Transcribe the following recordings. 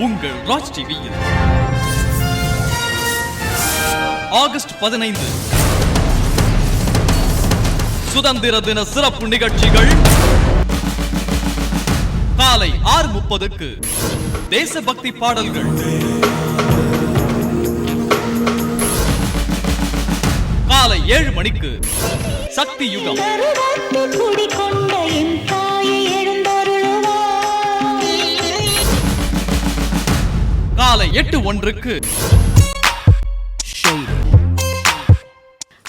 உங்கள் ராஜ் டிவியில் ஆகஸ்ட் 15 சுதந்திர தின சிறப்பு நிகழ்ச்சிகள் காலை 6:30க்கு தேசபக்தி பாடல்கள், காலை 7 மணிக்கு சக்தி யுகம், காலை 8:01க்கு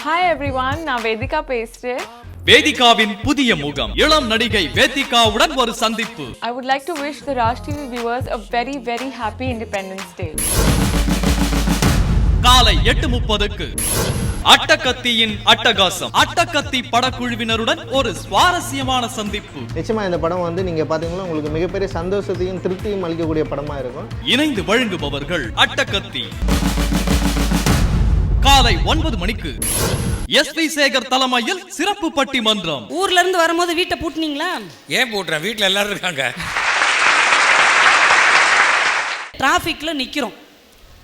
Hi everyone, நான் வேதிகா பேசுறேன். வேதிகாவின் புதிய முகம் இளம் நடிகை வேதிகாவுடன் ஒரு சந்திப்பு. I would like to wish the Raj TV viewers a very very happy Independence Day. காலை 8:30க்கு அட்டகத்தியின் அட்டகாசம், அட்டகத்தி படக்குழுவினருடன் ஒரு சுவாரஸ்யமான சந்திப்பு. நிச்சயமா இந்த படம் நீங்க பாத்தீங்கன்னா உங்களுக்கு மிகப்பெரிய சந்தோஷத்தையும் திருப்தியும் அளிக்கக்கூடிய படமா இருக்கும். இணைந்து வழங்குபவர்கள் அட்டகத்தி. காலை 9 மணிக்கு எஸ்வி சேகர் தலைமையில் சிறப்பு பட்டிமன்றம். ஊர்ல இருந்து வரும்போது வீட்டை பூட்டினீங்களா? ஏன் பூட்டுறேன், வீட்டுல எல்லாரும் இருக்காங்க. டிராஃபிக்ல நிக்கிறோம்,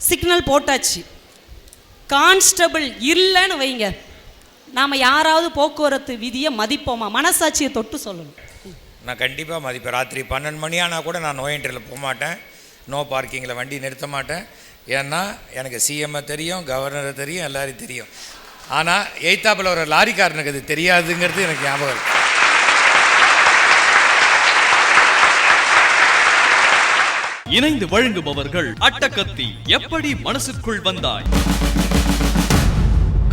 சிக்னல் போட்டாச்சு, கான்ஸ்டபிள் இல்லைன்னு வைங்க, நாம யாராவது போக்குவரத்து விதியை மதிப்போமா? மனசாட்சியை தொட்டு சொல்லணும். நான் கண்டிப்பாக மதிப்பேன். ராத்திரி 12 மணி ஆனால் கூட நான் நோ என்ட்ரியில் போக மாட்டேன், நோ பார்க்கிங்கில் வண்டி நிறுத்த மாட்டேன். ஏன்னா எனக்கு சிஎம்ஐ தெரியும், கவர்னரை தெரியும், எல்லாரையும் தெரியும். ஆனால் எய்த்தாப்பில் ஒரு லாரிக்காரனுக்கு அது தெரியாதுங்கிறது எனக்கு ஞாபகம் இருக்கு. இணைந்து வழங்குபவர்கள் அட்டகத்தி. எப்படி மனசுக்குள் வந்தாய்.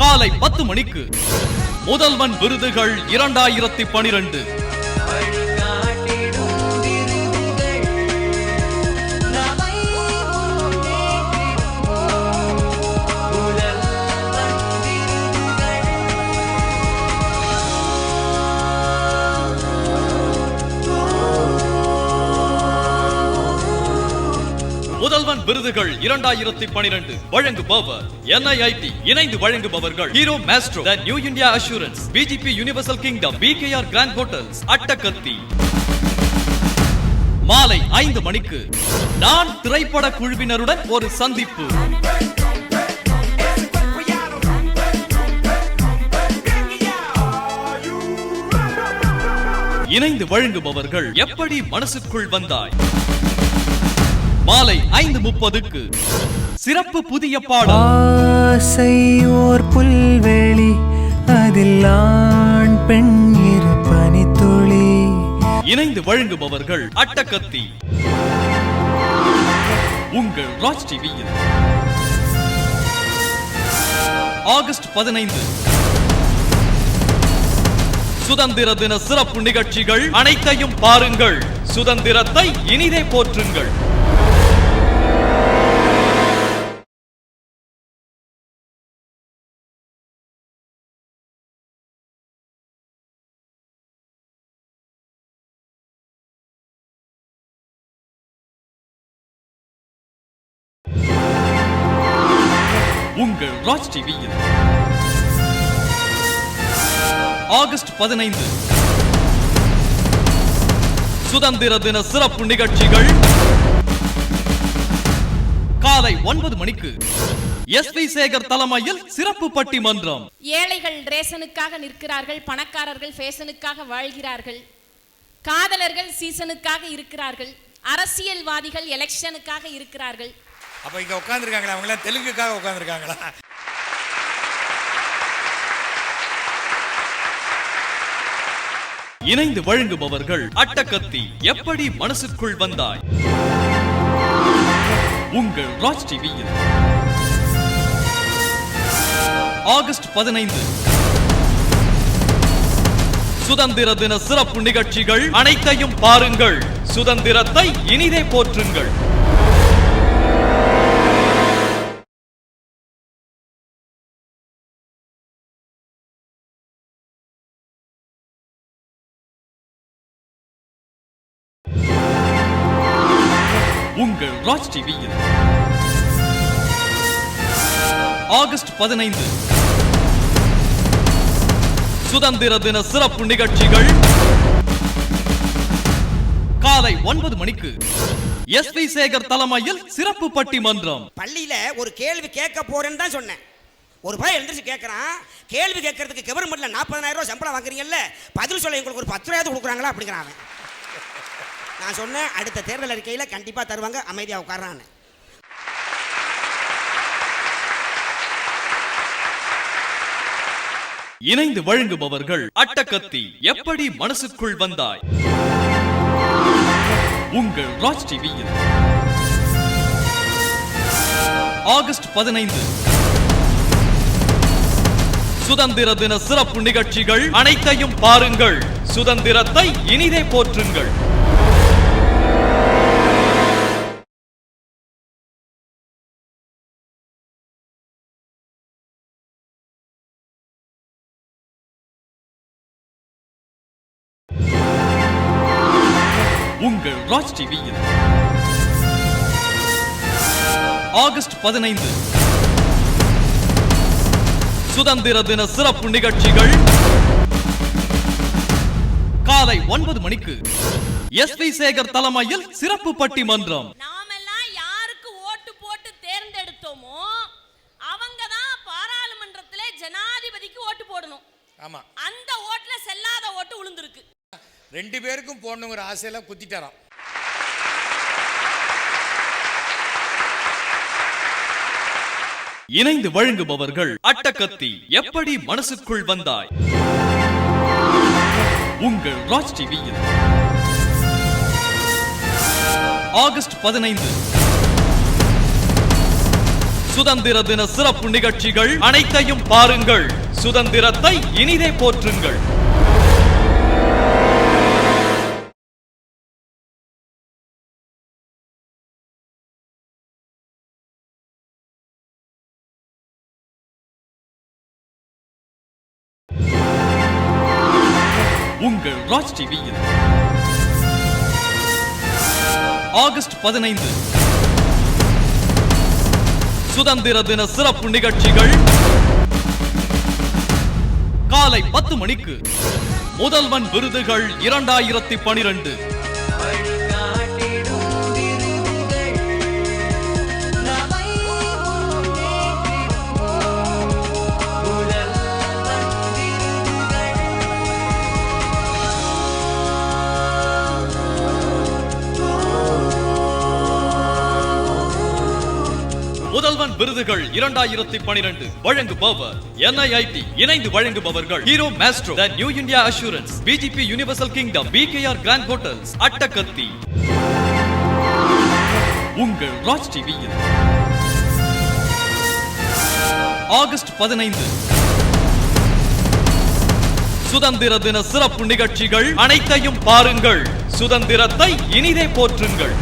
காலை 10 மணிக்கு முதல்வன் விருதுகள் 2012. முதல்வன் விருதுகள் 2012 வழங்குபவர் NIIT. இணைந்து வழங்குபவர்கள் Hero Maestro, the New India Assurance, BGP Universal Kingdom, BKR Grand Hotels, Attakathi. மாலை 5 மணிக்கு நான் திரைப்பட குழுவினருடன் ஒரு சந்திப்பு. இணைந்து வழங்குபவர்கள் எப்படி மனசுக்குள் வந்தாய். மாலை 5:30க்கு சிறப்பு புதிய பாடல். ஆசை ஓர் புல்வெளி, அதில் ஆண் பெண் இரு பனித்துளி. இணைந்து வழங்குபவர்கள் அட்டகத்தி. உங்கள் ராஜ் டிவியில் ஆகஸ்ட் 15 சுதந்திர தின சிறப்பு நிகழ்ச்சிகள் அனைத்தையும் பாருங்கள். சுதந்திரத்தை இனிதே போற்றுங்கள். உங்கள் ராஜ் டிவியில் ஆகஸ்ட் 15 சுதந்திர தின சிறப்பு நிகழ்ச்சிகள் காலை 9 மணிக்கு எஸ்வி சேகர் தலைமையில் சிறப்பு பட்டிமன்றம். ஏழைகள் ரேஷனுக்காக நிற்கிறார்கள், பணக்காரர்கள் ஃபேஷனுக்காக வாழ்கிறார்கள், காதலர்கள் சீசனுக்காக இருக்கிறார்கள், அரசியல்வாதிகள் எலெக்ஷனுக்காக இருக்கிறார்கள். அப்போ இங்கே உட்காந்துருக்காங்களா? அவங்களாம் தெலுங்குக்காக உட்காந்துருக்காங்களா? இணைந்து வழங்குபவர்கள் அட்டகத்தி. எப்படி மனசுக்குள் வந்தாய். உங்கள் ராஜ் டிவியில் ஆகஸ்ட் 15 சுதந்திர தின சிறப்பு நிகழ்ச்சிகள் அனைத்தையும் பாருங்கள். சுதந்திரத்தை இனிதே போற்றுங்கள். உங்கள் ராஜ் டிவியில் ஆகஸ்ட் 15 சுதந்திர தின சிறப்பு நிகழ்ச்சிகள் காலை 9 மணிக்கு எஸ்வி சேகர் தலைமையில் சிறப்பு பட்டிமன்றம். பள்ளியில ஒரு கேள்வி கேட்க போறேன்னு தான் சொன்னேன். ஒரு பையன் எழுந்திரிச்சு கேட்கறான், கேள்வி கேட்கறதுக்கு கவர்மெண்ட்ல 40,000 ரூபாய் சம்பளம் வாங்குறீங்கல்ல, பதில் சொல்ல எங்களுக்கு ஒரு 10 ரூபாய் கொடுக்குறாங்களா அப்படிங்கிறான். நான் சொன்னேன், அடுத்த தேர்தல் அறிக்கையில கண்டிப்பா தருவாங்க, அமைதியா உட்கார்றான்னு. இணைந்து வழங்குபவர்கள் அட்டகத்தி எப்படி மனசுக்குள் வந்தாய், உங்கள் ராஜ் டிவியில் ஆகஸ்ட் 15 சுதந்திர தின சிறப்பு நிகழ்ச்சிகள் அனைத்தையும் பாருங்கள். சுதந்திரத்தை இனிதே போற்றுங்கள். உங்கள் ராஜ் டிவியில் ஆகஸ்ட் 15 சுதந்திர தின சிறப்பு நிகழ்ச்சிகள் காலை 9 மணிக்கு எஸ்வி சேகர் தலைமையில் சிறப்பு பட்டிமன்றம். நாமெல்லாம் யாருக்கு ஓட்டு போட்டு தேர்ந்தெடுத்தோமோ அவங்க தான் பாராளுமன்றத்திலே ஜனாதிபதிக்கு ஓட்டு போடணும். ஆமா, அந்த ஓட்டுல செல்லாத ஓட்டு உளுந்திருக்கு. 2 பேருக்கும் போடணுங்கிற ஆசையில குத்திட்டாராம். இணைந்து வழங்குபவர்கள் அட்டகத்தி எப்படி மனசுக்குள் வந்தாய், உங்கள் ராஜ் டிவியில் ஆகஸ்ட் 15 சுதந்திர தின சிறப்பு நிகழ்ச்சிகள் அனைத்தையும் பாருங்கள். சுதந்திரத்தை இனிதே போற்றுங்கள். உங்கள் ராஜ் டிவியில் ஆகஸ்ட் 15 சுதந்திர தின சிறப்பு நிகழ்ச்சிகள் காலை 10 மணிக்கு முதல்வன் விருதுகள் 2012 முதல்வன் விருதுகள் 2012 வழங்குபவர் NIIT. இணைந்து வழங்குபவர்கள் Hero Maestro, the New India Assurance, BGP Universal Kingdom, BKR Grand Hotels, Attakathi. உங்கள் ராஜ் டிவியில் ஆகஸ்ட் 15 சுதந்திர தின சிறப்பு நிகழ்ச்சிகள் அனைத்தையும் பாருங்கள். சுதந்திரத்தை இனிதே போற்றுங்கள்.